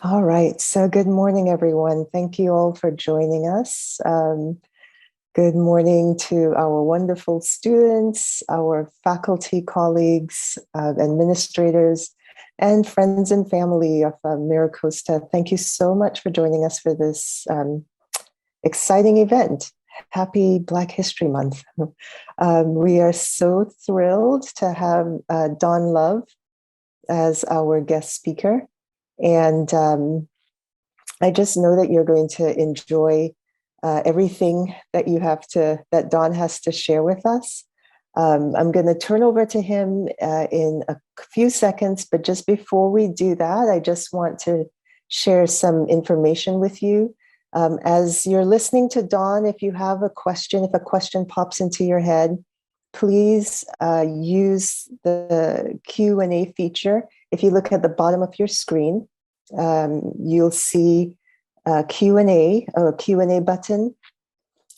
All right. So good morning, everyone. Thank you all for joining us. Good morning to our wonderful students, our faculty colleagues, administrators, and friends and family of MiraCosta. Thank you so much for joining us for this exciting event. Happy Black History Month. We are so thrilled to have Don Love as our guest speaker. And I just know that you're going to enjoy everything that Don has to share with us. I'm going to turn over to him in a few seconds, but just before we do that, I just want to share some information with you. As you're listening to Don, if you have a question, if a question pops into your head, please use the Q&A feature. If you look at the bottom of your screen, you'll see a Q&A button.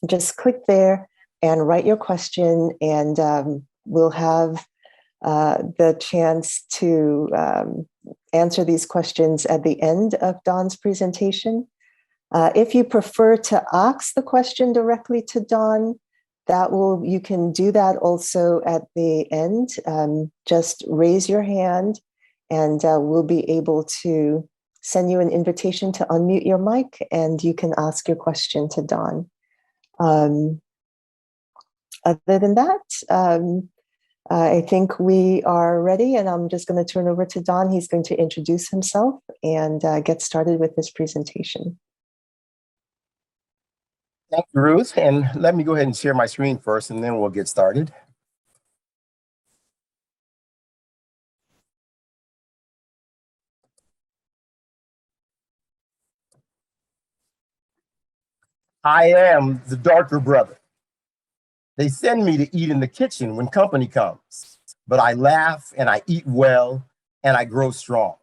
Just click there and write your question, and we'll have the chance to answer these questions at the end of Don's presentation. If you prefer to ask the question directly to Don, you can do that also at the end. Just raise your hand and we'll be able to send you an invitation to unmute your mic and you can ask your question to Don. Other than that, I think we are ready, and I'm just going to turn over to Don. He's going to introduce himself and get started with this presentation. Thank you, Ruth. And let me go ahead and share my screen first, and then we'll get started. I am the darker brother. They send me to eat in the kitchen when company comes, but I laugh and I eat well and I grow strong.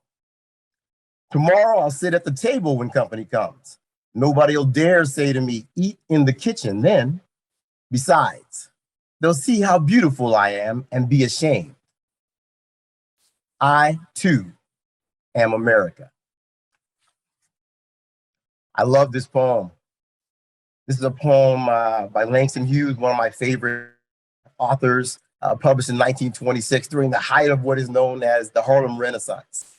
Tomorrow I'll sit at the table when company comes. Nobody'll dare say to me, eat in the kitchen then. Besides, they'll see how beautiful I am and be ashamed. I, too, am America. I love this poem. This is a poem by Langston Hughes, one of my favorite authors, published in 1926 during the height of what is known as the Harlem Renaissance.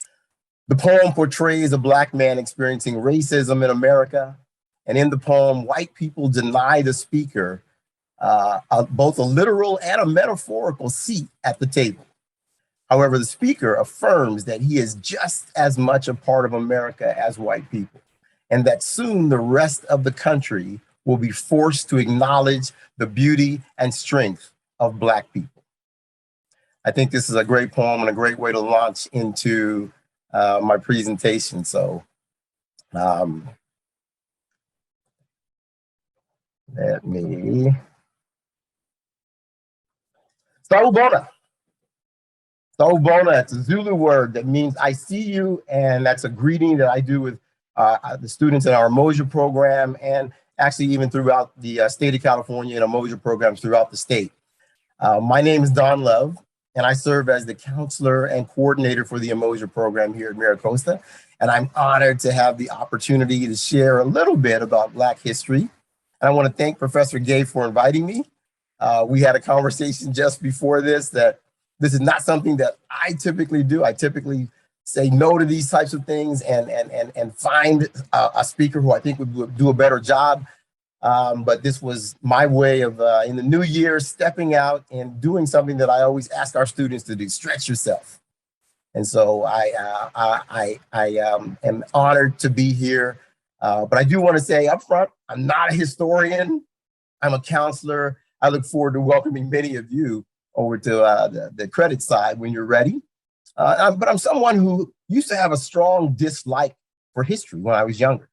The poem portrays a Black man experiencing racism in America. And in the poem, white people deny the speaker both a literal and a metaphorical seat at the table. However, the speaker affirms that he is just as much a part of America as white people, and that soon the rest of the country will be forced to acknowledge the beauty and strength of Black people. I think this is a great poem and a great way to launch into my presentation. So let me. Sawubona. Sawubona, it's a Zulu word that means I see you, and that's a greeting that I do with the students in our Umoja program, and actually even throughout the state of California and Umoja programs throughout the state. My name is Don Love, and I serve as the counselor and coordinator for the Umoja program here at MiraCosta. And I'm honored to have the opportunity to share a little bit about Black history. And I want to thank Professor Gay for inviting me. We had a conversation just before that this is not something that I typically do. I typically say no to these types of things and find a speaker who I think would do a better job. But this was my way of, in the new year, stepping out and doing something that I always ask our students to do: stretch yourself. And so I am honored to be here. But I do want to say up front, I'm not a historian. I'm a counselor. I look forward to welcoming many of you over to the credit side when you're ready. But I'm someone who used to have a strong dislike for history when I was younger.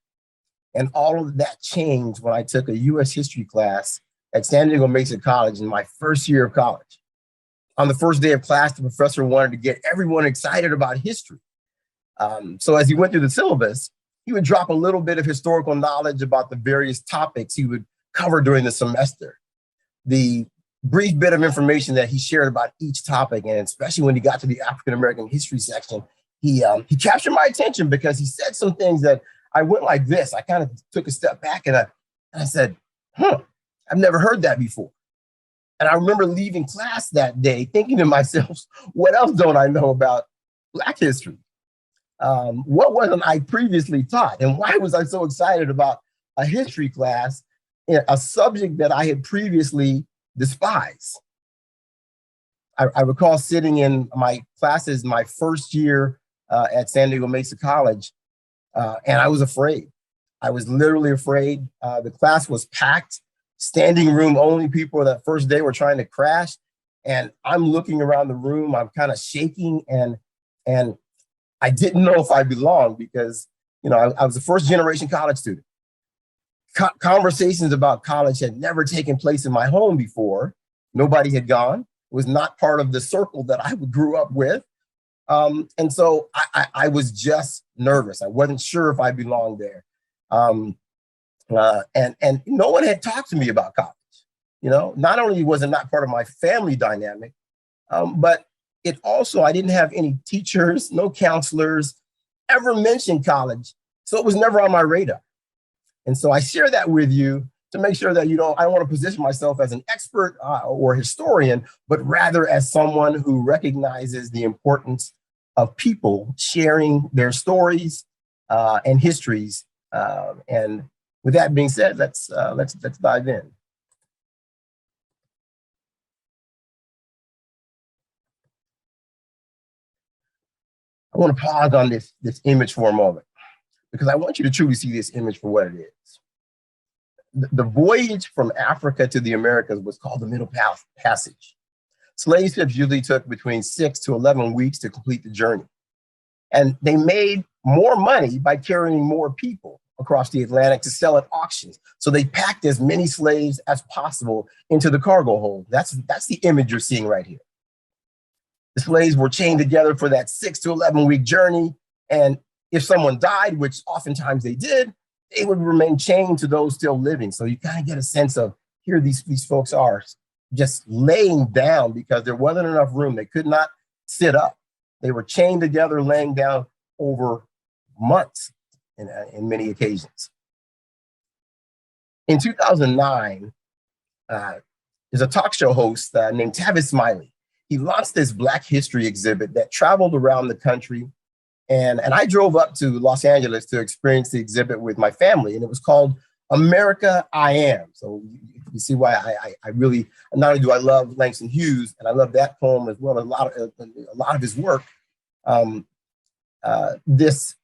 And all of that changed when I took a U.S. history class at San Diego Mesa College in my first year of college. On the first day of class, the professor wanted to get everyone excited about history. So as he went through the syllabus, he would drop a little bit of historical knowledge about the various topics he would cover during the semester. The brief bit of information that he shared about each topic, and especially when he got to the African American history section, he captured my attention because he said some things that I went like this. I kind of took a step back and I said, I've never heard that before. And I remember leaving class that day thinking to myself, what else don't I know about Black history? What wasn't I previously taught? And why was I so excited about a history class, a subject that I had previously despised? I recall sitting in my classes my first year at San Diego Mesa College, and I was afraid. I was literally afraid. The class was packed, standing room only. People that first day were trying to crash. And I'm looking around the room, I'm kind of shaking, and I didn't know if I belonged because, I was a first generation college student. Conversations about college had never taken place in my home before. Nobody had gone. It was not part of the circle that I grew up with. And so I was just nervous. I wasn't sure if I belonged there. And no one had talked to me about college. Not only was it not part of my family dynamic, but it also, I didn't have any teachers, no counselors ever mentioned college. So it was never on my radar. And so I share that with you to make sure that I don't want to position myself as an expert or historian, but rather as someone who recognizes the importance of people sharing their stories and histories. And with that being said, let's dive in. I want to pause on this image for a moment because I want you to truly see this image for what it is. The voyage from Africa to the Americas was called the Middle Passage. Slave ships usually took between 6 to 11 weeks to complete the journey. And they made more money by carrying more people across the Atlantic to sell at auctions. So they packed as many slaves as possible into the cargo hold. That's the image you're seeing right here. The slaves were chained together for that 6 to 11 week journey. And if someone died, which oftentimes they did, they would remain chained to those still living. So you kind of get a sense of here these folks are just laying down because there wasn't enough room. They could not sit up. They were chained together, laying down over months in many occasions. In 2009, there's a talk show host named Tavis Smiley. He launched this Black history exhibit that traveled around the country. And I drove up to Los Angeles to experience the exhibit with my family. And it was called America, I Am. So you see why I really, not only do I love Langston Hughes, and I love that poem as well as a lot of his work. This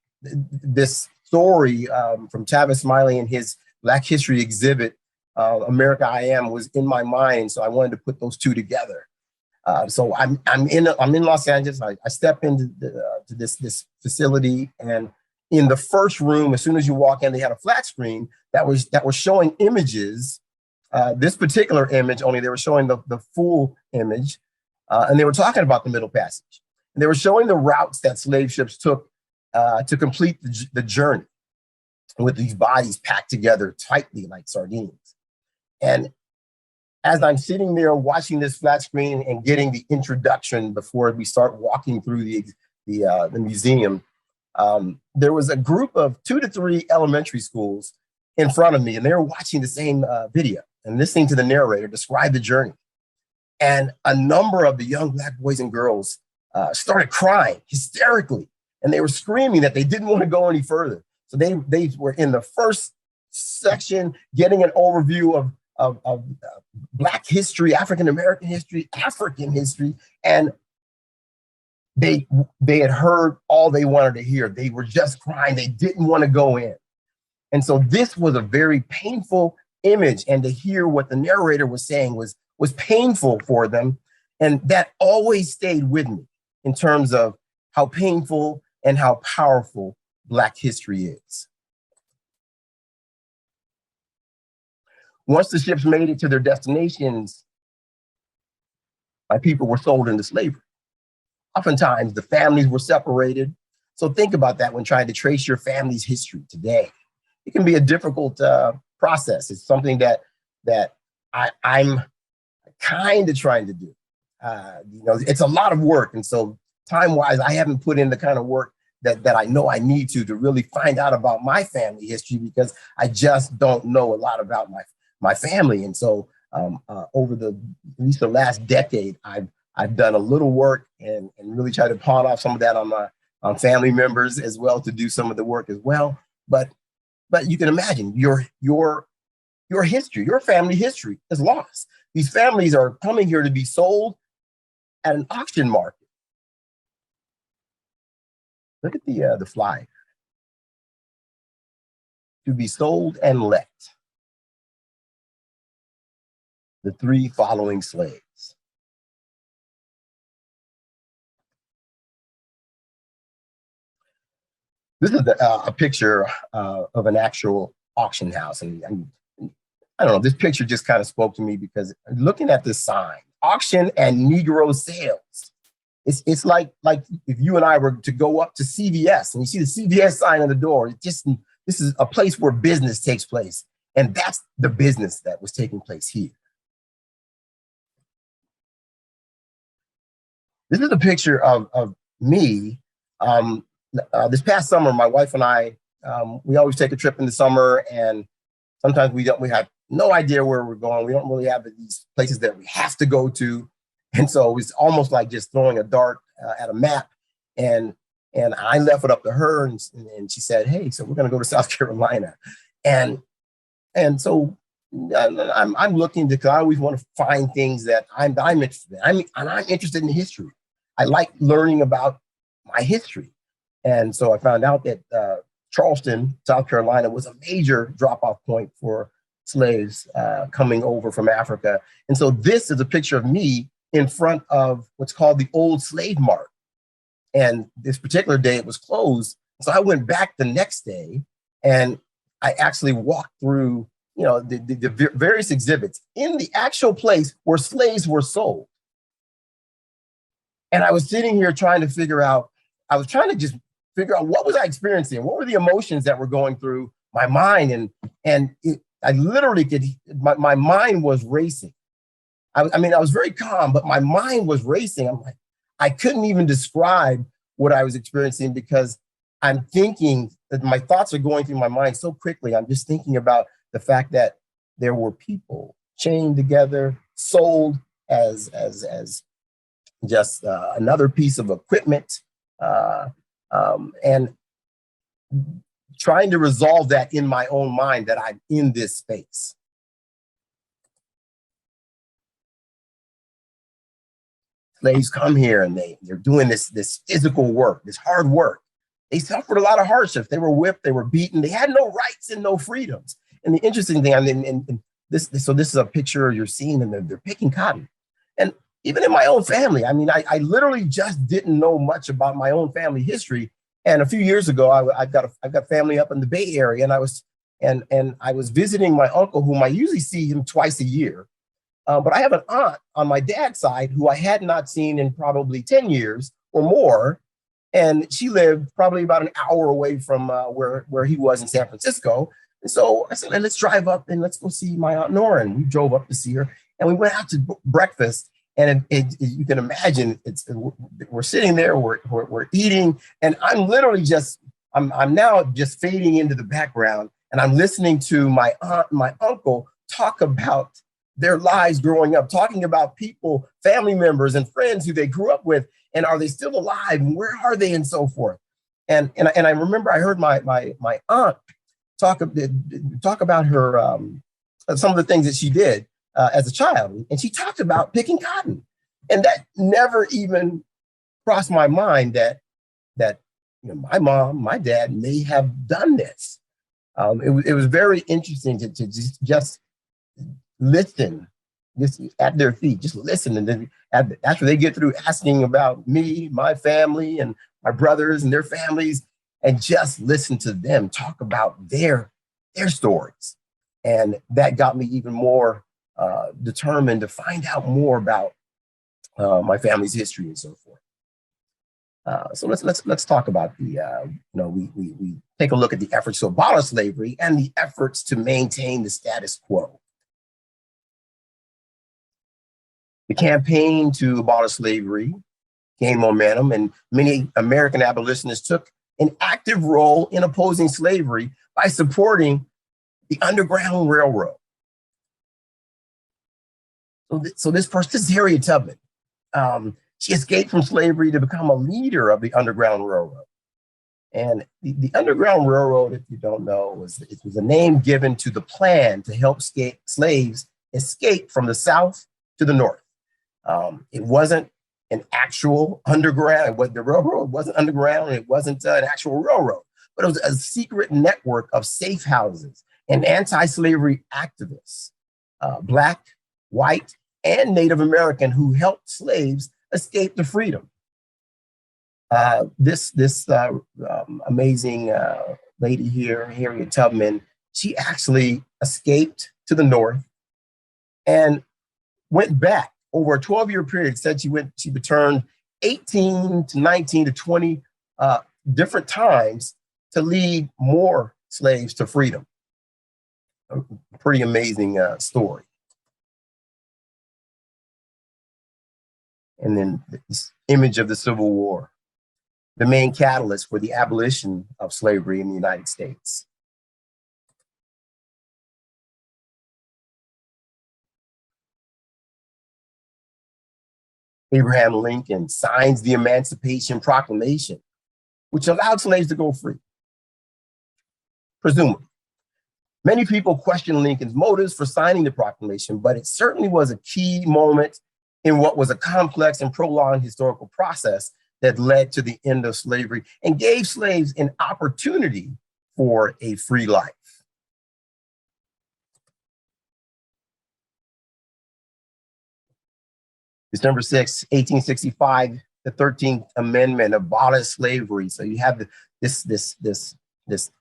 story from Tavis Smiley and his Black history exhibit, America, I Am, was in my mind. So I wanted to put those two together. So I'm in Los Angeles. I step into to this facility, and in the first room, as soon as you walk in, they had a flat screen that was showing images. This particular image, only they were showing the full image, and they were talking about the Middle Passage. And they were showing the routes that slave ships took to complete the journey, with these bodies packed together tightly like sardines. And as I'm sitting there watching this flat screen and getting the introduction before we start walking through the museum, there was a group of 2 to 3 elementary schools in front of me, and they were watching the same video and listening to the narrator describe the journey. And a number of the young Black boys and girls started crying hysterically, and they were screaming that they didn't want to go any further. So they were in the first section getting an overview of Black history, African-American history, African history, and they had heard all they wanted to hear. They were just crying. They didn't want to go in. And so this was a very painful image, and to hear what the narrator was saying was painful for them. And that always stayed with me in terms of how painful and how powerful Black history is. Once the ships made it to their destinations, my people were sold into slavery. Oftentimes, the families were separated. So think about that when trying to trace your family's history today. It can be a difficult process. It's something that I'm kind of trying to do. It's a lot of work. And so time-wise, I haven't put in the kind of work that I know I need to really find out about my family history, because I just don't know a lot about my family. And so over at least the last decade, I've done a little work and really tried to pawn off some of that on family members as well, to do some of the work as well. But you can imagine your history, your family history is lost. These families are coming here to be sold at an auction market. Look at the flyer. To be sold and let. The 3 following slaves. This is a picture of an actual auction house. And I don't know, this picture just kind of spoke to me, because looking at this sign, auction and Negro sales. It's like if you and I were to go up to CVS and you see the CVS sign on the door, this is a place where business takes place. And that's the business that was taking place here. This is a picture of me. This past summer, my wife and I, we always take a trip in the summer, and sometimes we have no idea where we're going. We don't really have these places that we have to go to. And so it's almost like just throwing a dart at a map. And I left it up to her, and she said, "Hey, so we're going to go to South Carolina." And so I'm looking, because I always want to find things that I'm interested in. I'm interested in history. I like learning about my history. And so I found out that Charleston, South Carolina, was a major drop-off point for slaves coming over from Africa. And so this is a picture of me in front of what's called the Old Slave Mart. And this particular day it was closed. So I went back the next day, and I actually walked through, the various exhibits in the actual place where slaves were sold. And I was sitting here trying to figure out, what was I experiencing? What were the emotions that were going through my mind? I literally my mind was racing. I was very calm, but my mind was racing. I'm like, I couldn't even describe what I was experiencing, because I'm thinking that my thoughts are going through my mind so quickly. I'm just thinking about the fact that there were people chained together, sold as just another piece of equipment, and trying to resolve that in my own mind, that I'm in this space. Slaves come here and they're doing this physical work, this hard work. They suffered a lot of hardships. They were whipped, they were beaten, they had no rights and no freedoms. And the interesting thing, this is a picture you're seeing, and they're picking cotton. And even in my own family, I literally just didn't know much about my own family history. And a few years ago, I've got family up in the Bay Area, and I was visiting my uncle, whom I usually see him twice a year. But I have an aunt on my dad's side who I had not seen in probably 10 years or more. And she lived probably about an hour away from where he was in San Francisco. And so I said, let's drive up and let's go see my Aunt Nora. And we drove up to see her, and we went out to breakfast. And you can imagine, we're sitting there, we're eating, and I'm literally I'm now just fading into the background, and I'm listening to my aunt and my uncle talk about their lives growing up, talking about people, family members and friends who they grew up with, and are they still alive, and where are they, and so forth. And I remember I heard my aunt talk about her some of the things that she did as a child, and she talked about picking cotton, and that never even crossed my mind that my mom, my dad may have done this. It was very interesting to just listen, just at their feet, just listen. And then after they get through asking about me, my family, and my brothers and their families, and just listen to them talk about their stories. And that got me even more determined to find out more about my family's history and so forth. So let's talk about we take a look at the efforts to abolish slavery and the efforts to maintain the status quo. The campaign to abolish slavery gained momentum, and many American abolitionists took an active role in opposing slavery by supporting the Underground Railroad. So this person, this is Harriet Tubman. She escaped from slavery to become a leader of the Underground Railroad. And the Underground Railroad, if you don't know, it was a name given to the plan to help slaves escape from the South to the North. It wasn't an actual underground, the railroad wasn't underground, it wasn't an actual railroad, but it was a secret network of safe houses and anti-slavery activists, Black, white, and Native American, who helped slaves escape to freedom. This amazing lady here, Harriet Tubman, she actually escaped to the North and went back over a 12-year period. Said she returned 18 to 19 to 20 different times to lead more slaves to freedom. A pretty amazing story. And then this image of the Civil War, the main catalyst for the abolition of slavery in the United States. Abraham Lincoln signs the Emancipation Proclamation, which allowed slaves to go free, presumably. Many people question Lincoln's motives for signing the proclamation, but it certainly was a key moment in what was a complex and prolonged historical process that led to the end of slavery and gave slaves an opportunity for a free life. December 6, 1865, the 13th Amendment abolished slavery. So you have this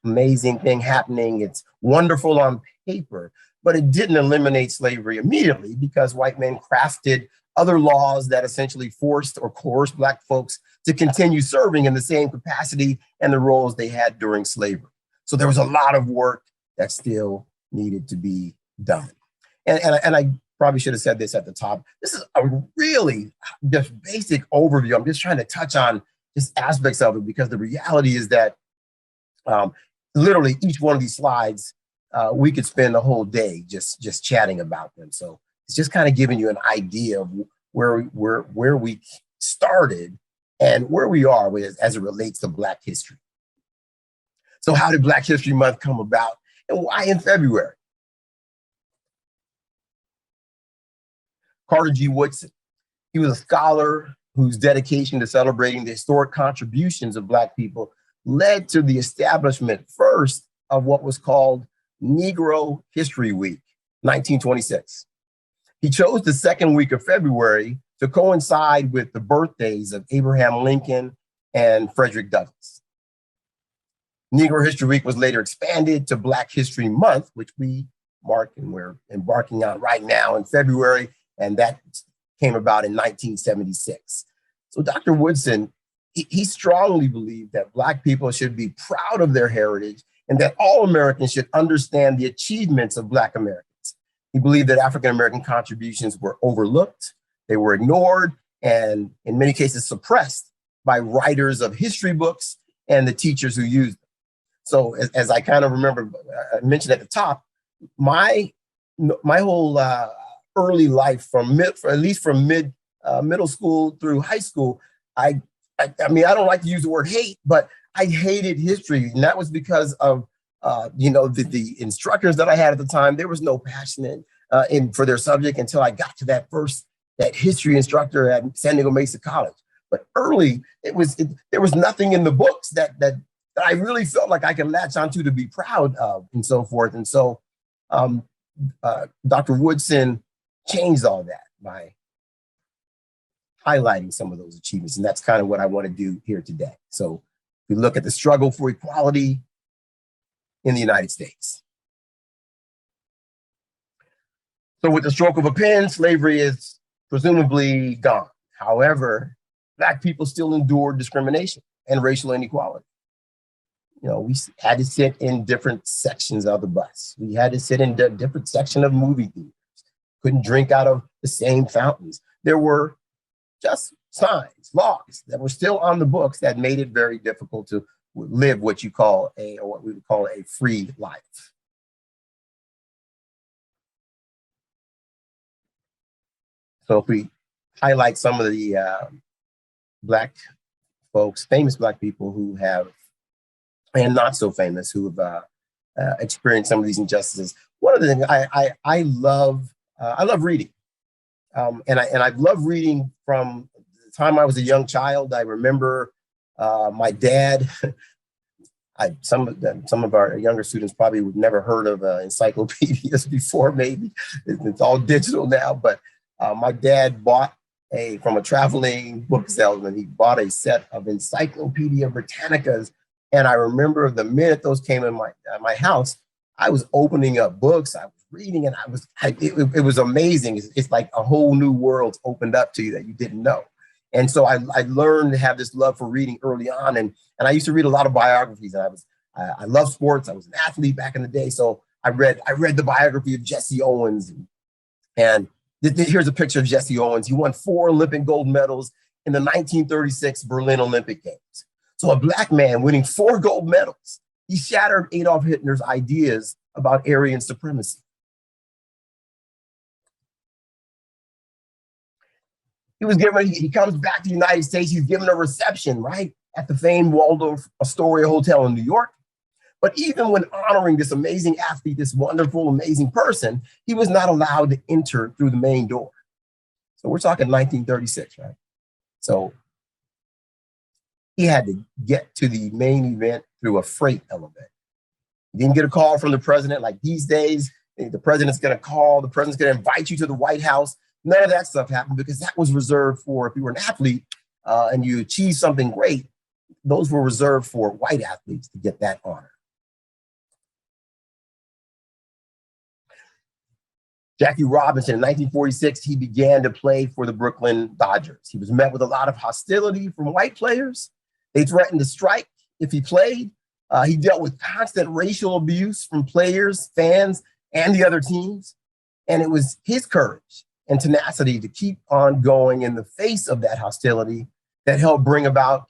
amazing thing happening. It's wonderful on paper, but it didn't eliminate slavery immediately because white men crafted other laws that essentially forced or coerced Black folks to continue serving in the same capacity and the roles they had during slavery. So there was a lot of work that still needed to be done. And I probably should have said this at the top. This is a really just basic overview. I'm just trying to touch on just aspects of it because the reality is that literally each one of these slides, we could spend a whole day just chatting about them. So it's just kind of giving you an idea of where we started and where we are as it relates to Black history. So how did Black History Month come about and why in February? Carter G. Woodson, he was a scholar whose dedication to celebrating the historic contributions of Black people led to the establishment first of what was called Negro History Week, 1926. He chose the second week of February to coincide with the birthdays of Abraham Lincoln and Frederick Douglass. Negro History Week was later expanded to Black History Month, which we mark and we're embarking on right now in February, and that came about in 1976. So Dr. Woodson, he strongly believed that Black people should be proud of their heritage and that all Americans should understand the achievements of Black Americans. He believed that African-American contributions were overlooked, they were ignored, and in many cases suppressed by writers of history books and the teachers who used them. So as I kind of remember, I mentioned at the top, my whole early life at least from middle school through high school, I mean, I don't like to use the word hate, but I hated history. And that was because of, the instructors that I had at the time. There was no passion for their subject until I got to that history instructor at San Diego Mesa College. But early, there was nothing in the books that I really felt like I could latch onto to be proud of and so forth. And so Dr. Woodson changed all that by highlighting some of those achievements. And that's kind of what I want to do here today. So we look at the struggle for equality in the United States. So with the stroke of a pen, slavery is presumably gone. However, Black people still endured discrimination and racial inequality. We had to sit in different sections of the bus. We had to sit in a different section of movie theaters. Couldn't drink out of the same fountains. There were just signs, laws that were still on the books that made it very difficult to live what you call or what we would call a free life. So if we highlight some of the Black folks, famous Black people who have, and not so famous, who have experienced some of these injustices. One of the things I love reading, and I've loved reading from the time I was a young child. I remember my dad. Some of our younger students probably would never heard of encyclopedias before. Maybe it's all digital now, but my dad bought from a traveling book salesman. He bought a set of Encyclopedia Britannicas, and I remember the minute those came in my house, I was opening up books, I was reading, and it was amazing. It's like a whole new world opened up to you that you didn't know. And so I learned to have this love for reading early on, and I used to read a lot of biographies. And I love sports. I was an athlete back in the day, so I read the biography of Jesse Owens, and here's a picture of Jesse Owens. He won 4 Olympic gold medals in the 1936 Berlin Olympic Games. So a Black man winning 4 gold medals, he shattered Adolf Hitler's ideas about Aryan supremacy. He comes back to the United States, he's given a reception, right, at the famed Waldorf Astoria Hotel in New York. But even when honoring this amazing athlete, this wonderful, amazing person, he was not allowed to enter through the main door. So we're talking 1936, right? So he had to get to the main event through a freight elevator. He didn't get a call from the president like these days. The president's going to call, the president's going to invite you to the White House. None of that stuff happened because that was reserved for if you were an athlete and you achieved something great. Those were reserved for white athletes to get that honor. Jackie Robinson, in 1946, he began to play for the Brooklyn Dodgers. He was met with a lot of hostility from white players. They threatened to strike if he played. He dealt with constant racial abuse from players, fans, and the other teams. And it was his courage and tenacity to keep on going in the face of that hostility that helped bring about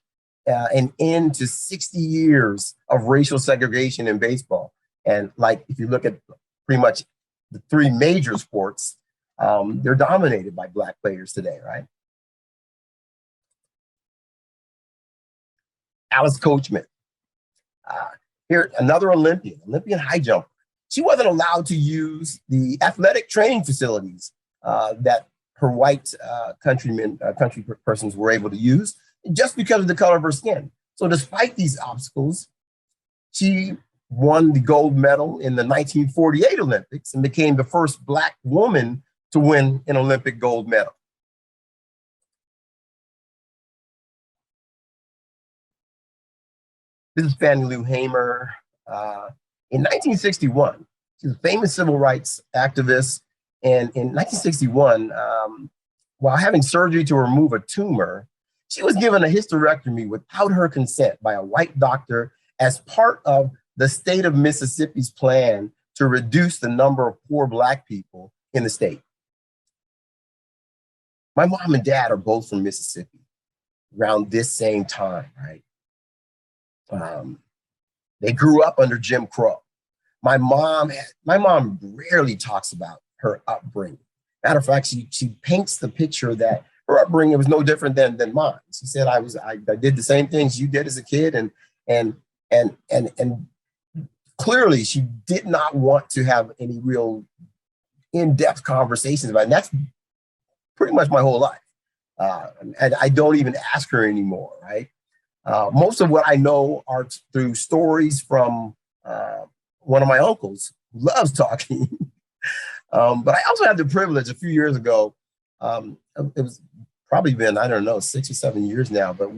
an end to 60 years of racial segregation in baseball. And like, if you look at pretty much the 3 major sports, they're dominated by Black players today, right? Alice Coachman. Here, another Olympian high jumper. She wasn't allowed to use the athletic training facilities that her white country persons were able to use just because of the color of her skin. So despite these obstacles, she won the gold medal in the 1948 Olympics and became the first Black woman to win an Olympic gold medal. This is Fannie Lou Hamer. In 1961, she was a famous civil rights activist. And in 1961, while having surgery to remove a tumor, she was given a hysterectomy without her consent by a white doctor as part of the state of Mississippi's plan to reduce the number of poor Black people in the state. My mom and dad are both from Mississippi around this same time, right? They grew up under Jim Crow. My mom rarely talks about her upbringing. Matter of fact, she paints the picture that her upbringing was no different than mine. She said, I did the same things you did as a kid, and clearly she did not want to have any real in-depth conversations about it. And that's pretty much my whole life. And I don't even ask her anymore, right? Most of what I know are through stories from one of my uncles who loves talking. But I also had the privilege a few years ago, it was probably been, I don't know, 6 or 7 years now, but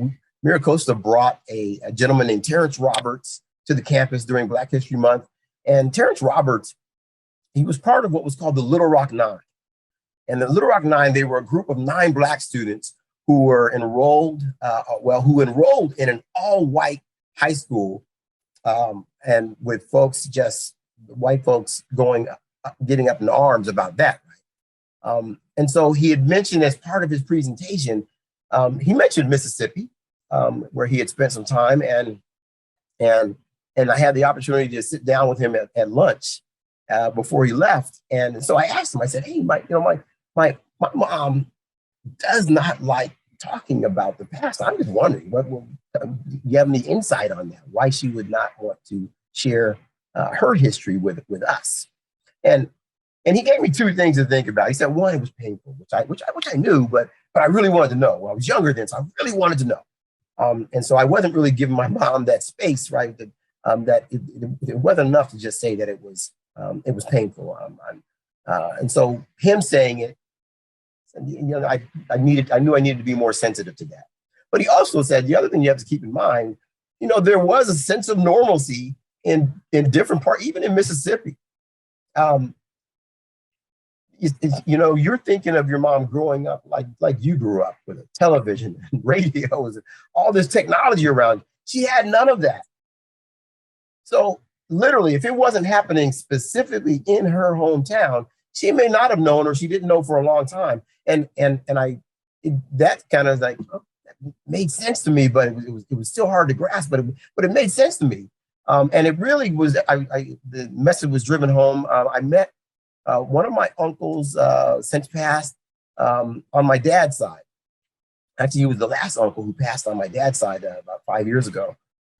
MiraCosta brought a gentleman named Terrence Roberts to the campus during Black History Month. And Terrence Roberts, he was part of what was called the Little Rock Nine. And the Little Rock Nine, they were a group of 9 Black students who were enrolled, who enrolled in an all-white high school, and with folks, just white folks getting up in arms about that. And so he had mentioned as part of his presentation, He mentioned Mississippi, where he had spent some time, and I had the opportunity to sit down with him at lunch before he left. And so I asked him, I said, hey, my mom does not like talking about the past. I'm just wondering, do you have any insight on that? Why she would not want to share her history with us? And he gave me two things to think about. He said, one, it was painful, which I knew, but I really wanted to know. Well, I was younger then, so I really wanted to know. And so I wasn't really giving my mom that space, right? That it wasn't enough to just say that it was painful. And so him saying it, I knew I needed to be more sensitive to that. But he also said the other thing you have to keep in mind, there was a sense of normalcy in different parts, even in Mississippi. You're thinking of your mom growing up like you grew up, with a television and radios and all this technology around. She had none of that. So literally, if it wasn't happening specifically in her hometown, she may not have known, or she didn't know for a long time. And that kind of like, that made sense to me, but it was still hard to grasp, but it made sense to me. And it really was, the message was driven home. I met one of my uncles since passed on my dad's side. Actually, he was the last uncle who passed on my dad's side about 5 years ago.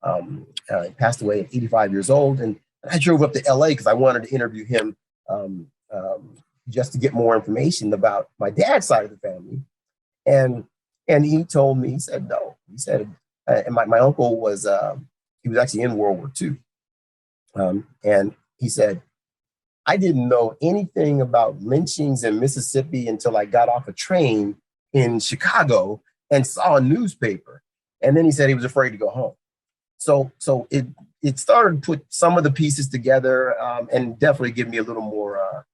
He passed away at 85 years old. And I drove up to LA because I wanted to interview him just to get more information about my dad's side of the family. And he told me, he said, no. He said, and my uncle was, he was actually in World War II. And he said, I didn't know anything about lynchings in Mississippi until I got off a train in Chicago and saw a newspaper. And then he said he was afraid to go home. So it started to put some of the pieces together, and definitely give me a little more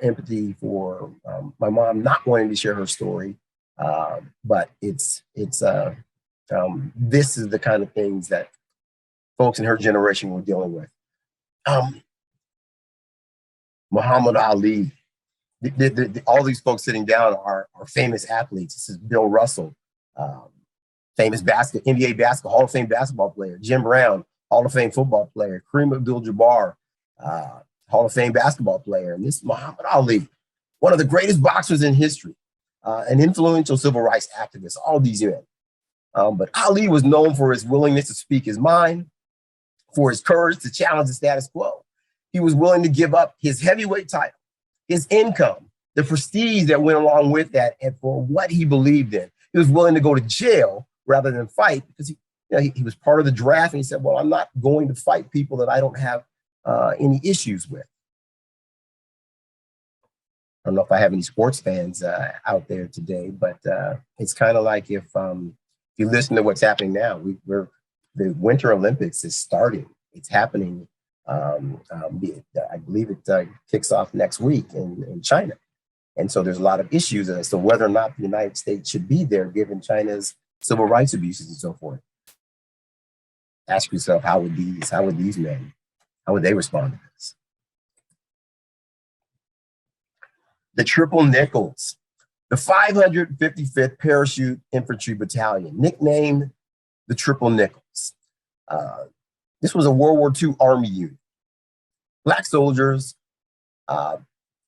empathy for my mom not wanting to share her story. But this is the kind of things that folks in her generation were dealing with. Muhammad Ali, all these folks sitting down are famous athletes. This is Bill Russell, famous NBA basketball, Hall of Fame basketball player. Jim Brown, Hall of Fame football player. Kareem Abdul-Jabbar, Hall of Fame basketball player. And this Muhammad Ali, one of the greatest boxers in history, an influential civil rights activist, all these men. But Ali was known for his willingness to speak his mind, for his courage to challenge the status quo. He was willing to give up his heavyweight title, his income, the prestige that went along with that, and for what he believed in. He was willing to go to jail rather than fight, because he was part of the draft, and he said, well, I'm not going to fight people that I don't have any issues with. I don't know if I have any sports fans out there today, but it's kind of like if you listen to what's happening now, the Winter Olympics is starting. It's happening. I believe it kicks off next week in China. And so there's a lot of issues as to whether or not the United States should be there, given China's civil rights abuses and so forth. Ask yourself, how would these men, how would they respond to this? The Triple Nickels, the 555th Parachute Infantry Battalion, nicknamed the Triple Nickels. This was a World War II Army unit. Black soldiers at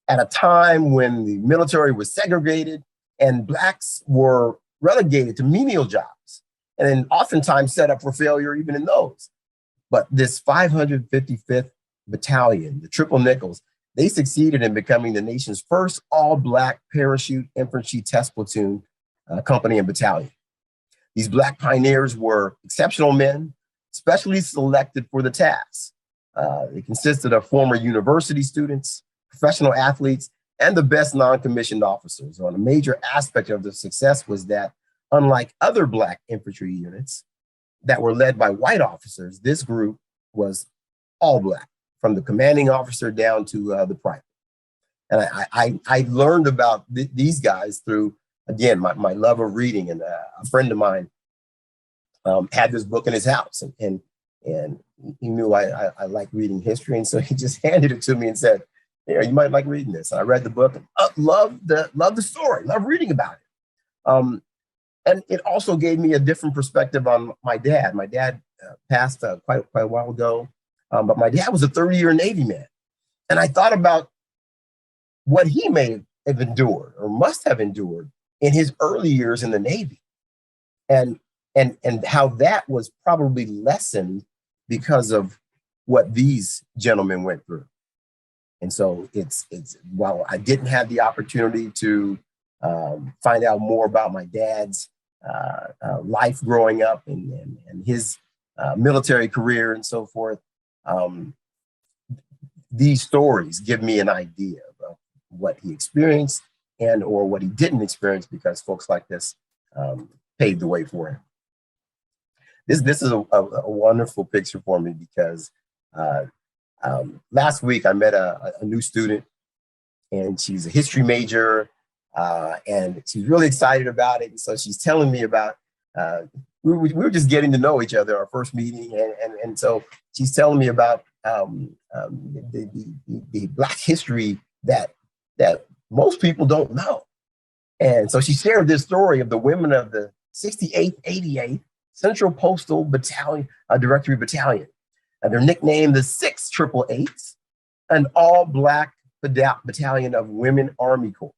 a time when the military was segregated and Blacks were relegated to menial jobs, and then oftentimes set up for failure even in those. But this 555th Battalion, the Triple Nickels, they succeeded in becoming the nation's first all-Black parachute infantry test platoon, company, and battalion. These Black pioneers were exceptional men, specially selected for the task. They consisted of former university students, professional athletes, and the best non-commissioned officers. A major aspect of their success was that, unlike other Black infantry units that were led by white officers, this group was all Black, from the commanding officer down to the private. And I learned about these guys through, again, my love of reading. And a friend of mine had this book in his house, and he knew I like reading history. And so he just handed it to me and said, "Here, you might like reading this." And I read the book and loved the story, loved reading about it. And it also gave me a different perspective on my dad. My dad passed quite a while ago, but my dad was a 30-year Navy man. And I thought about what he may have endured or must have endured in his early years in the Navy, and how that was probably lessened because of what these gentlemen went through. And so it's while I didn't have the opportunity to find out more about my dad's life growing up and his military career and so forth, these stories give me an idea of what he experienced and or what he didn't experience, because folks like this paved the way for him. This is a wonderful picture for me because last week I met a new student, and she's a history major, and she's really excited about it. And so she's telling me about, we were just getting to know each other, our first meeting. And so she's telling me about the Black history that most people don't know. And so she shared this story of the women of the 68th, 88th Central Postal Battalion, Directory Battalion. They're nicknamed the 6 888s, an all-Black battalion of Women Army Corps.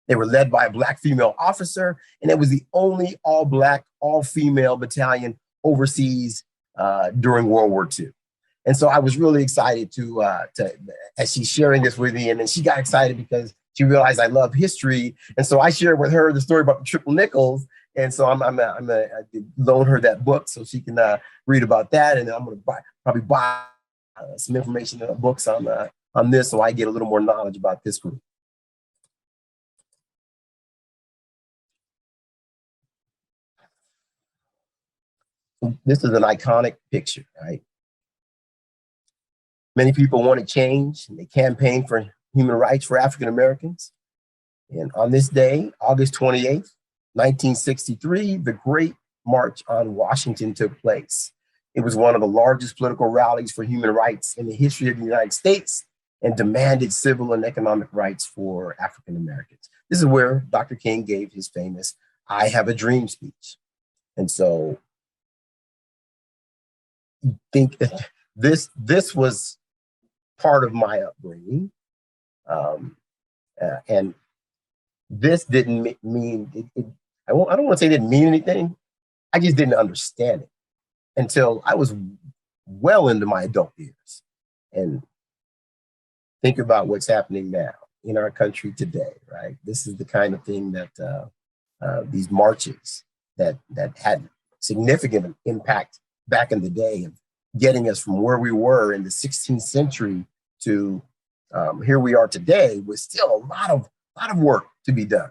They were led by a Black female officer, and it was the only all-Black, all-female battalion overseas during World War II. And so I was really excited to as she's sharing this with me, and then she got excited because she realized I love history. And so I shared with her the story about the triple nickels. And so I loan her that book so she can read about that. And then I'm going to probably buy some information in the books on this, so I get a little more knowledge about this group. This is an iconic picture, right? Many people wanted change, and they campaigned for human rights for African Americans. And on this day, August 28th, 1963, the Great March on Washington took place. It was one of the largest political rallies for human rights in the history of the United States, and demanded civil and economic rights for African Americans. This is where Dr. King gave his famous "I Have a Dream" speech. And so I think this was part of my upbringing. And this didn't mean, I don't want to say it didn't mean anything. I just didn't understand it until I was well into my adult years. And think about what's happening now in our country today, right? This is the kind of thing that these marches that had significant impact back in the day of getting us from where we were in the 16th century to here we are today, with still a lot of work to be done.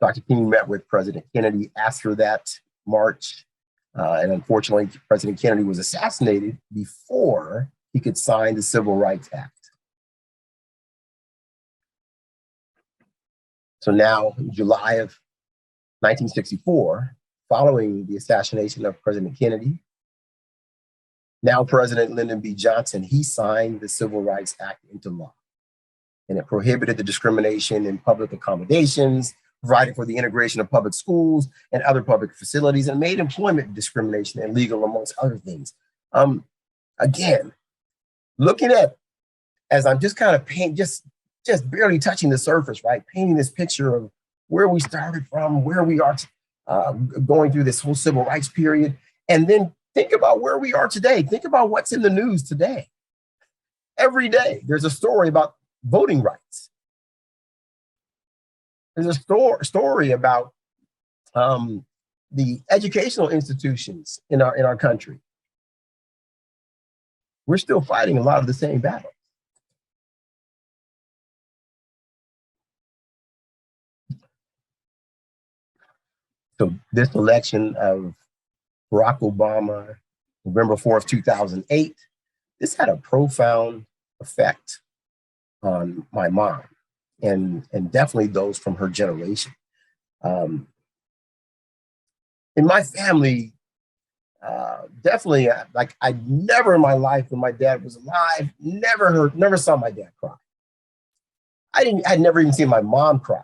Dr. King met with President Kennedy after that march, and unfortunately, President Kennedy was assassinated before he could sign the Civil Rights Act. So now, in July of 1964, following the assassination of President Kennedy, now President Lyndon B. Johnson, he signed the Civil Rights Act into law. And it prohibited the discrimination in public accommodations, provided for the integration of public schools and other public facilities, and made employment discrimination illegal, amongst other things. Again, looking at, as I'm just kind of painting, just barely touching the surface, right? Painting this picture of where we started from, where we are going through this whole civil rights period. And then think about where we are today. Think about what's in the news today. Every day, there's a story about voting rights. There's a story about the educational institutions in our country. We're still fighting a lot of the same battles. So this election of Barack Obama, November 4th, 2008, this had a profound effect on my mom and definitely those from her generation. In my family, definitely, like I never in my life when my dad was alive, never saw my dad cry. I'd never even seen my mom cry.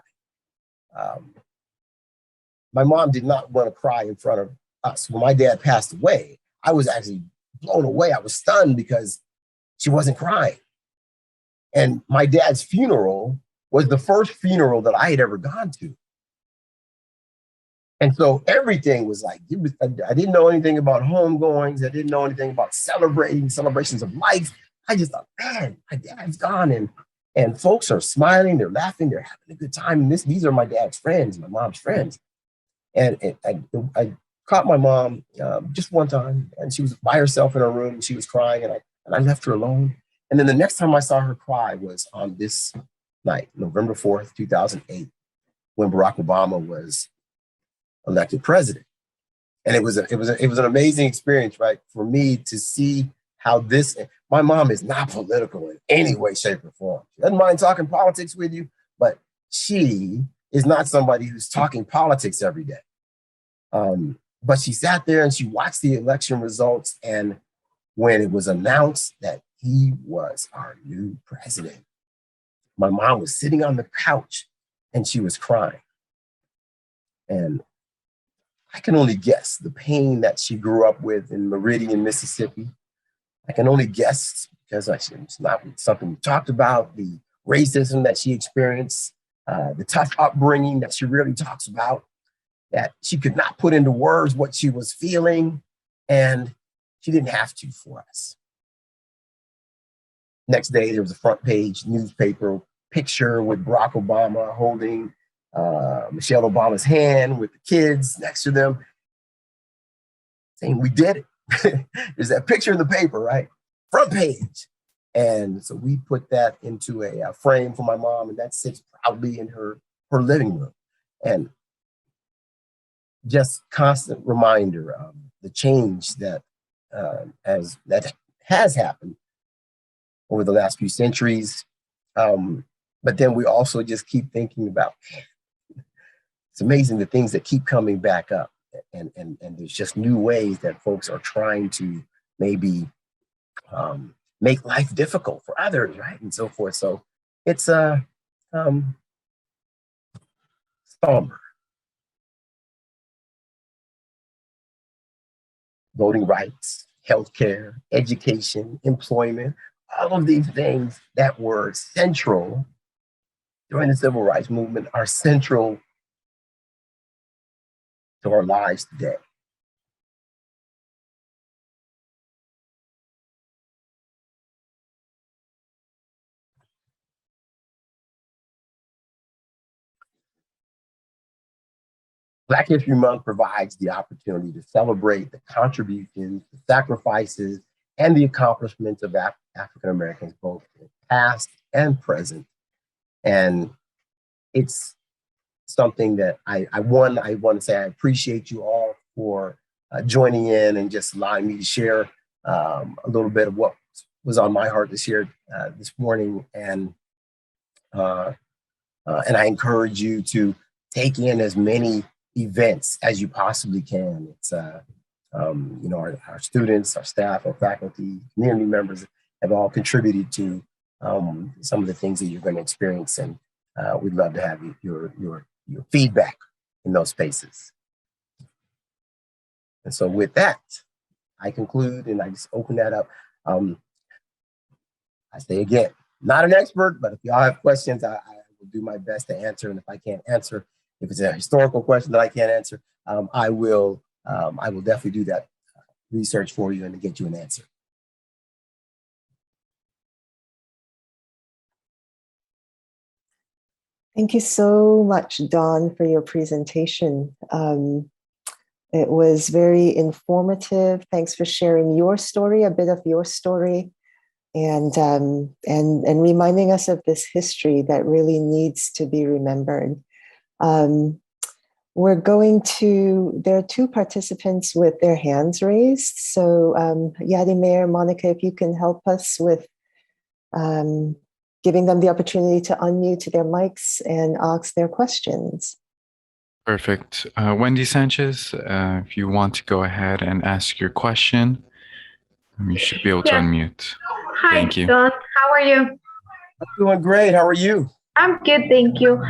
My mom did not want to cry in front of us. When my dad passed away, I was actually blown away. I was stunned because she wasn't crying. And my dad's funeral was the first funeral that I had ever gone to. And so everything was like, I didn't know anything about homegoings. I didn't know anything about celebrations of life. I just thought, man, my dad's gone. And folks are smiling, they're laughing, they're having a good time. And these are my dad's friends, my mom's friends. And I caught my mom just one time, and she was by herself in her room, and she was crying, and I left her alone. And then the next time I saw her cry was on this night, November 4th, 2008, when Barack Obama was elected president. And it was an amazing experience, right? For me to see how my mom is not political in any way, shape, or form. She doesn't mind talking politics with you, but she is not somebody who's talking politics every day. But she sat there and she watched the election results. And when it was announced that he was our new president, my mom was sitting on the couch and she was crying. And I can only guess the pain that she grew up with in Meridian, Mississippi. I can only guess because it's not something we talked about, the racism that she experienced, the tough upbringing that she really talks about, that she could not put into words what she was feeling, and she didn't have to for us. Next day, there was a front page newspaper picture with Barack Obama holding Michelle Obama's hand with the kids next to them, saying, "We did it." There's that picture in the paper, right? Front page. And so we put that into a frame for my mom, and that sits proudly in her living room. And just constant reminder of the change that has happened over the last few centuries. But then we also just keep thinking about, it's amazing the things that keep coming back up. And there's just new ways that folks are trying to maybe make life difficult for others, right? And so forth. So it's somber. Voting rights, healthcare, education, employment, all of these things that were central during the civil rights movement are central to our lives today. Black History Month provides the opportunity to celebrate the contributions, the sacrifices, and the accomplishments of African Americans, both past and present. And it's something that I want to say I appreciate you all for joining in and just allowing me to share a little bit of what was on my heart to share this morning. And I encourage you to take in as many events as you possibly can. It's our students, our staff, our faculty, community members have all contributed to some of the things that you're going to experience, and we'd love to have your feedback in those spaces. And so with that, I conclude and I just open that up. I say again, not an expert, but if y'all have questions, I will do my best to answer. And if I can't answer, if it's a historical question that I can't answer, I will definitely do that research for you and to get you an answer. Thank you so much, Don, for your presentation. It was very informative. Thanks for sharing your story, a bit of your story, and reminding us of this history that really needs to be remembered. There are two participants with their hands raised. So Yadimer, Monica, if you can help us with giving them the opportunity to unmute their mics and ask their questions. Perfect. Wendy Sanchez, if you want to go ahead and ask your question, you should be able to unmute. Hi, Thank you. Don. How are you? I'm doing great. How are you? I'm good, thank you.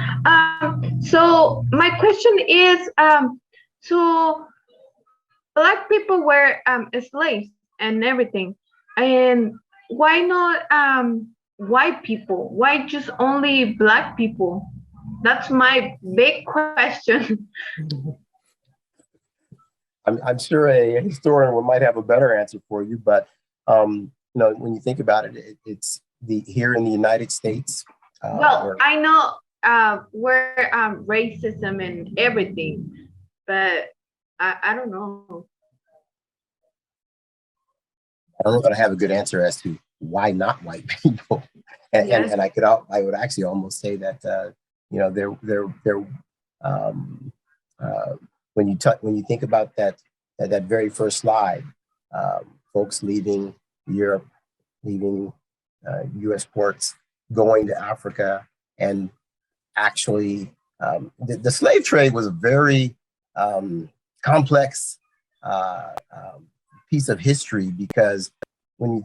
So my question is, so black people were slaves and everything, and why not white people? Why just only black people? That's my big question. I'm sure a historian might have a better answer for you, but when you think about it, it's here in the United States. Well, I know where racism and everything, but I don't know. I'm not going to have a good answer as to why not white people, and Yes. and I would actually almost say that when you think about that very first slide, folks leaving Europe, leaving U.S. ports, going to Africa, and actually the slave trade was a very complex piece of history, because when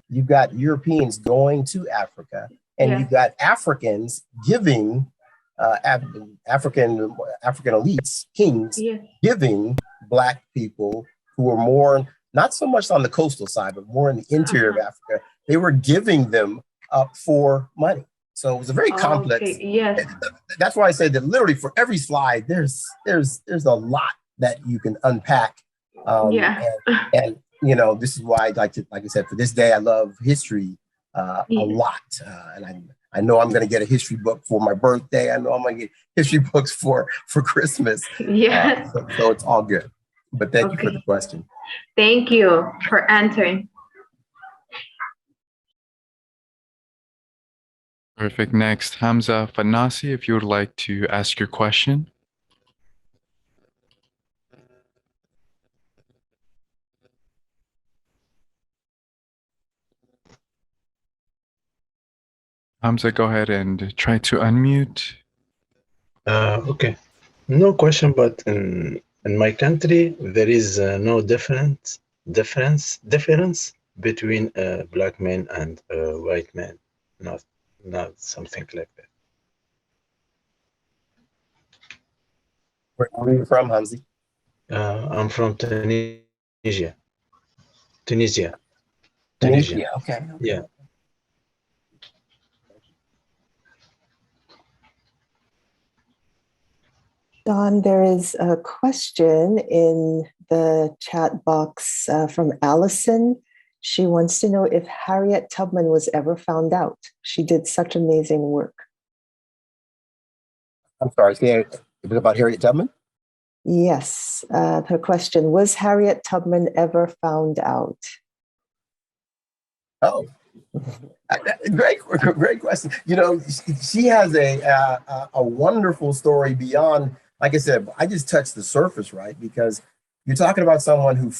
you've got Europeans going to Africa, and Yeah. you've got Africans giving African elites, kings, Yeah. giving black people who were more, not so much on the coastal side, but more in the interior of Africa, they were giving them up for money. So it was a very complex. Okay. Yes. That's why I say that literally for every slide, there's a lot that you can unpack. Yeah. And this is why like I said, for this day, I love history a lot. And I know I'm going to get a history book for my birthday. I know I'm going to get history books for Christmas. Yes. So it's all good. But thank you for the question. Thank you for answering. Perfect. Next, Hamza Fanasi, if you would like to ask your question. Hamza, go ahead and try to unmute. Okay. No question, but in my country, there is no difference between black men and white men. Not something like that. Where are you from, Hamzi? I'm from Tunisia. Tunisia. Okay. Yeah. Don, there is a question in the chat box from Allison. She wants to know if Harriet Tubman was ever found out. She did such amazing work. I'm sorry, it was about Harriet Tubman? Yes. Her question, was Harriet Tubman ever found out? Oh, great question. She has a wonderful story beyond, like I said, I just touched the surface, right? Because you're talking about someone who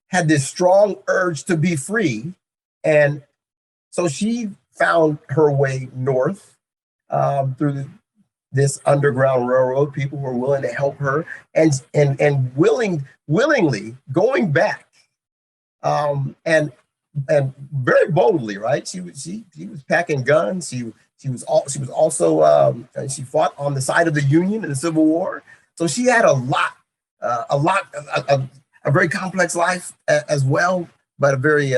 had this strong urge to be free. And so she found her way north through this Underground Railroad. People were willing to help her and willingly going back. And very boldly, right? She was packing guns. She was also she fought on the side of the Union in the Civil War. So she had a very complex life as well, but a very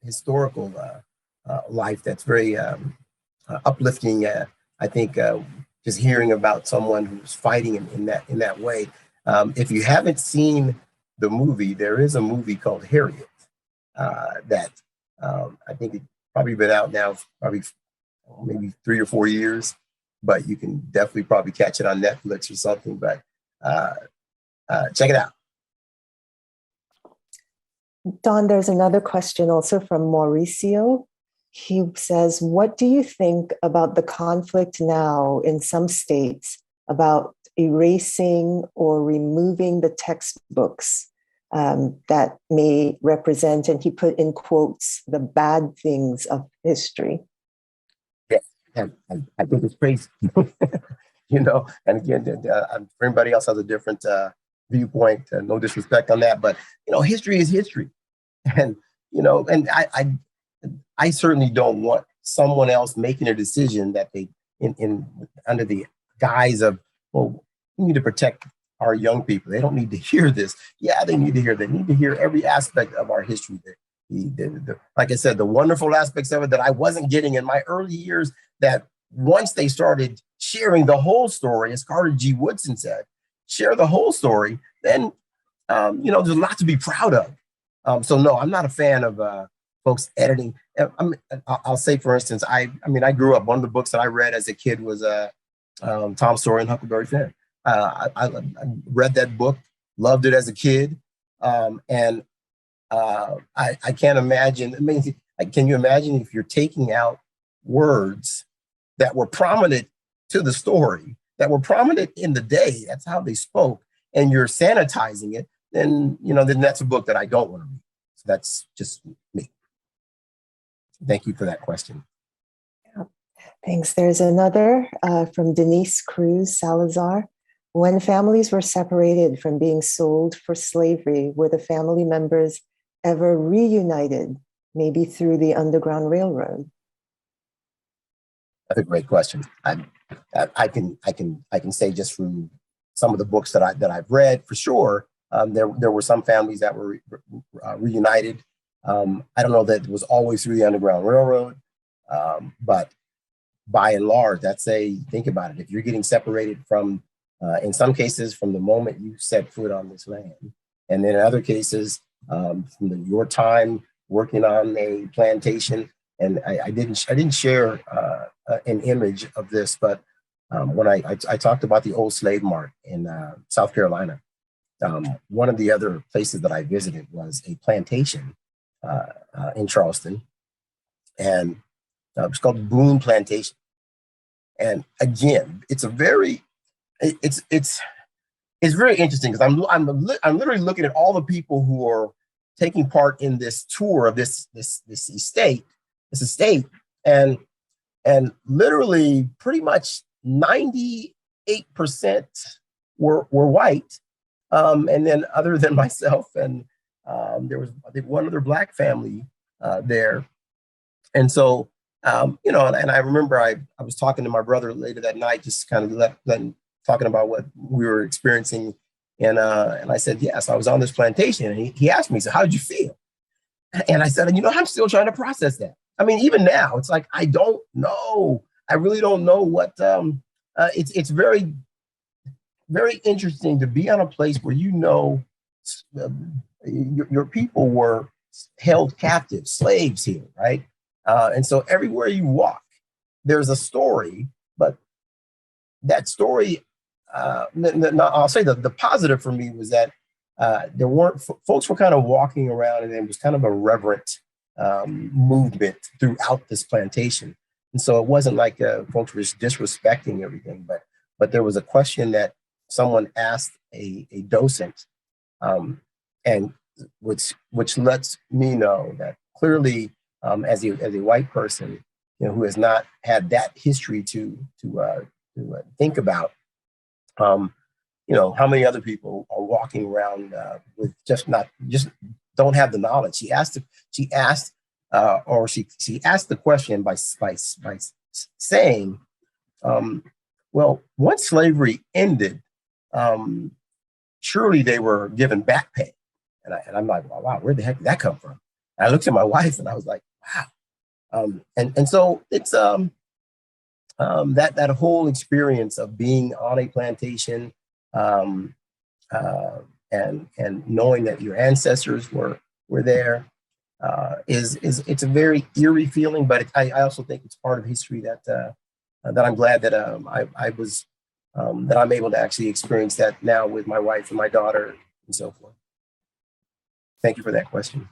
historical life that's very uplifting. I think just hearing about someone who's fighting in that way. If you haven't seen the movie, there is a movie called Harriet that I think it's probably been out now, probably maybe 3 or 4 years, but you can definitely probably catch it on Netflix or something. But check it out. Don, there's another question also from Mauricio. He says, what do you think about the conflict now in some states about erasing or removing the textbooks that may represent, and he put in quotes, the bad things of history? Yeah, I think it's crazy. And again, for anybody else has a different viewpoint, no disrespect on that, but history is history. And and I certainly don't want someone else making a decision that they in under the guise of, well, we need to protect our young people. They don't need to hear this. Yeah, they need to hear. They need to hear every aspect of our history. Like I said, the wonderful aspects of it that I wasn't getting in my early years, that once they started sharing the whole story, as Carter G. Woodson said, share the whole story, then, there's a lot to be proud of. So no, I'm not a fan of folks editing. I'll say, for instance, I grew up, one of the books that I read as a kid was Tom Sawyer and Huckleberry Finn. I read that book, loved it as a kid. And I can't imagine, can you imagine if you're taking out words that were prominent to the story, that were prominent in the day, that's how they spoke, and you're sanitizing it, then that's a book that I don't want to read. So that's just me. Thank you for that question. Yeah. Thanks. There's another from Denise Cruz Salazar. When families were separated from being sold for slavery, were the family members ever reunited, maybe through the Underground Railroad? That's a great question. I can say just from some of the books that I've read, for sure, there were some families that were reunited. I don't know that it was always through the Underground Railroad, but by and large, think about it. If you're getting separated from, in some cases, from the moment you set foot on this land, and then in other cases, from your time working on a plantation. And I didn't share an image of this, but when I talked about the old slave mart in South Carolina, one of the other places that I visited was a plantation in Charleston, and it's called Boone Plantation. And again, it's very interesting, because I'm literally looking at all the people who are taking part in this tour of this estate, and literally pretty much 98% were white, and then other than myself, and there was, I think, one other Black family there. And so and I remember I was talking to my brother later that night, just kind of talking about what we were experiencing. And I said, yes, I was on this plantation. And he asked me, so how did you feel? And I said, I'm still trying to process that. I mean, even now, it's like, I don't know. I really don't know what, it's very, very interesting to be on a place where your people were held captive, slaves here, right? And so everywhere you walk, there's a story, but that story, I'll say the positive for me was that folks were kind of walking around, and it was kind of a reverent movement throughout this plantation. And so it wasn't like folks were just disrespecting everything, but there was a question that someone asked a docent, and which lets me know that clearly, as a white person, who has not had that history to think about, how many other people are walking around with just don't have the knowledge. She asked the question by saying, well, once slavery ended, surely they were given back pay. And I'm like, wow, where the heck did that come from? And I looked at my wife and I was like, wow. And so it's that whole experience of being on a plantation, and knowing that your ancestors were there, it's a very eerie feeling. But I also think it's part of history that I'm glad that I was that I'm able to actually experience that now with my wife and my daughter and so forth. Thank you for that question.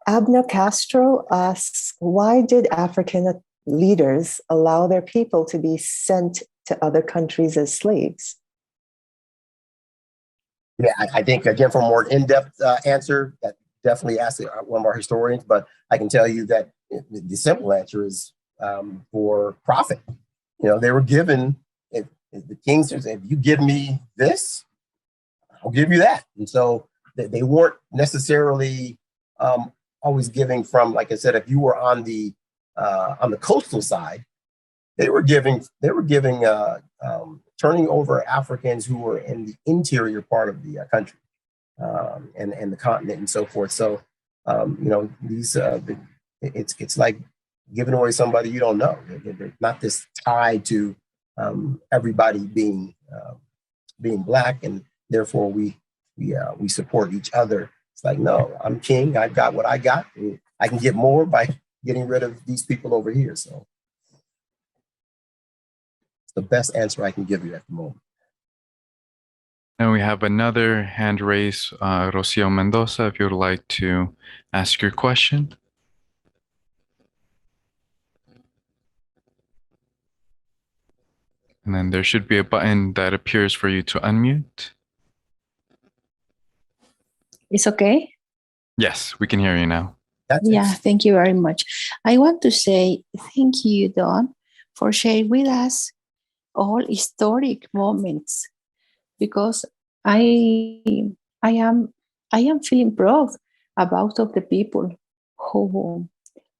Abner Castro asks, why did African leaders allow their people to be sent to other countries as slaves? Yeah, I think, again, for a more in-depth answer, that definitely ask one of our historians, but I can tell you that the simple answer is for profit. They were given, if the king says, if you give me this, I'll give you that. And so they weren't necessarily always giving from, like I said, if you were on the on the coastal side, they were turning over Africans who were in the interior part of the country, and the continent and so forth. So, it's like giving away somebody you don't know. They're not this tied to everybody being Black, and therefore we support each other. It's like, no, I'm king. I've got what I got. And I can get more by getting rid of these people over here. So it's the best answer I can give you at the moment. And we have another hand raised, Rocio Mendoza, if you would like to ask your question. And then there should be a button that appears for you to unmute. It's okay? Yes, we can hear you now. Yeah, thank you very much. I want to say thank you, Don, for sharing with us all historic moments, because I am feeling proud about of the people who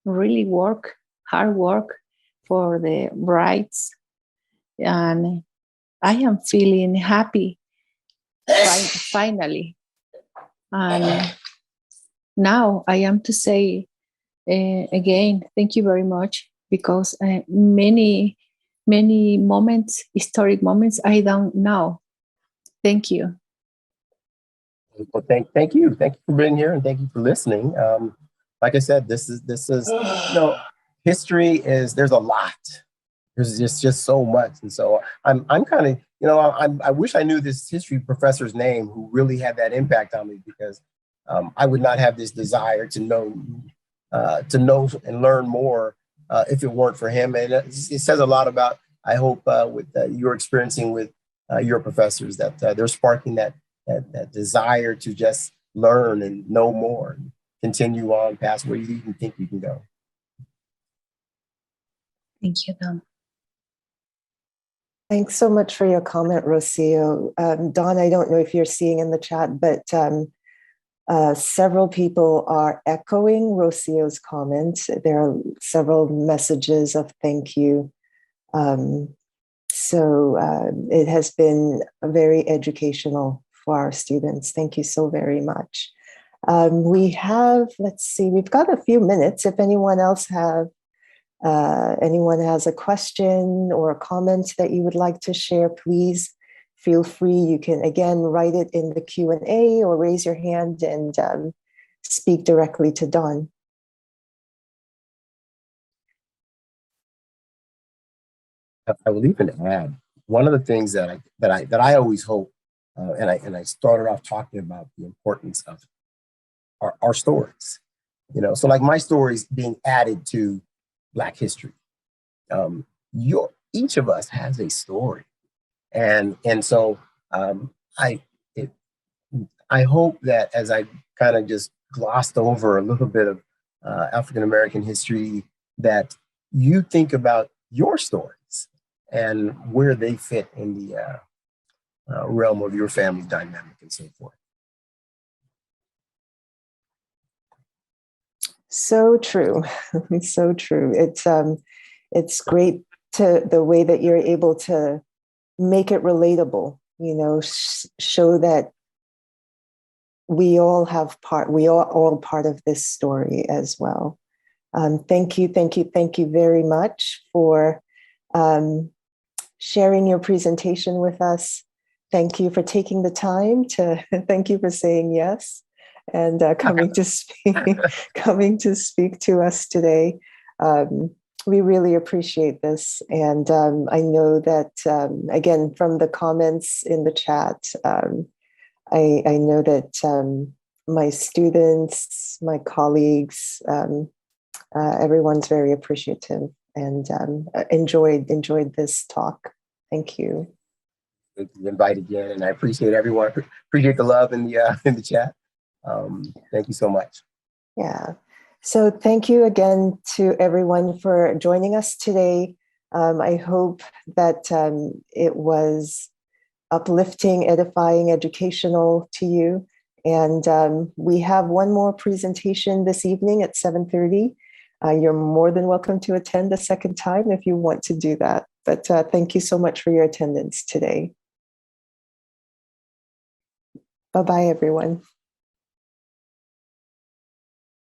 really hard work for the rights, and I am feeling happy finally. And now I am to say again, thank you very much, because many moments, historic moments, I don't know. Thank you. Well, thank you for being here, and thank you for listening. Like I said, this is history is, there's a lot. There's just so much, and so I'm kind of, I wish I knew this history professor's name who really had that impact on me, because I would not have this desire to know and learn more if it weren't for him. And it says a lot about, I hope, with you're experiencing with your professors, that they're sparking that desire to just learn and know more and continue on past where you even think you can go. Thank you, Don. Thanks so much for your comment, Rocio. Don, I don't know if you're seeing in the chat, but several people are echoing Rocio's comment. There are several messages of thank you. So it has been very educational for our students. Thank you so very much. We've got a few minutes. If anyone has a question or a comment that you would like to share, please feel free. You can, again, write it in the Q&A or raise your hand and speak directly to Don. I will even add, one of the things that I always hope, and I started off talking about the importance of our stories. So like my stories being added to Black history. Each of us has a story, and so I hope that, as I kind of just glossed over a little bit of African American history, that you think about your stories and where they fit in the realm of your family dynamic and so forth. So true. So true. It's great the way that you're able to make it relatable, show that we are all part of this story as well. Thank you very much for sharing your presentation with us. Thank you for taking the time thank you for saying yes and coming to speak to us today. We really appreciate this. And I know that, again, from the comments in the chat, I know that my students, my colleagues, everyone's very appreciative and enjoyed this talk. Thank you. Thank you, invite again, and I appreciate everyone. Appreciate the love in the chat. Thank you so much. Yeah. So thank you again to everyone for joining us today. I hope that it was uplifting, edifying, educational to you. And we have one more presentation this evening at 7:30. You're more than welcome to attend a second time if you want to do that. But thank you so much for your attendance today. Bye-bye, everyone.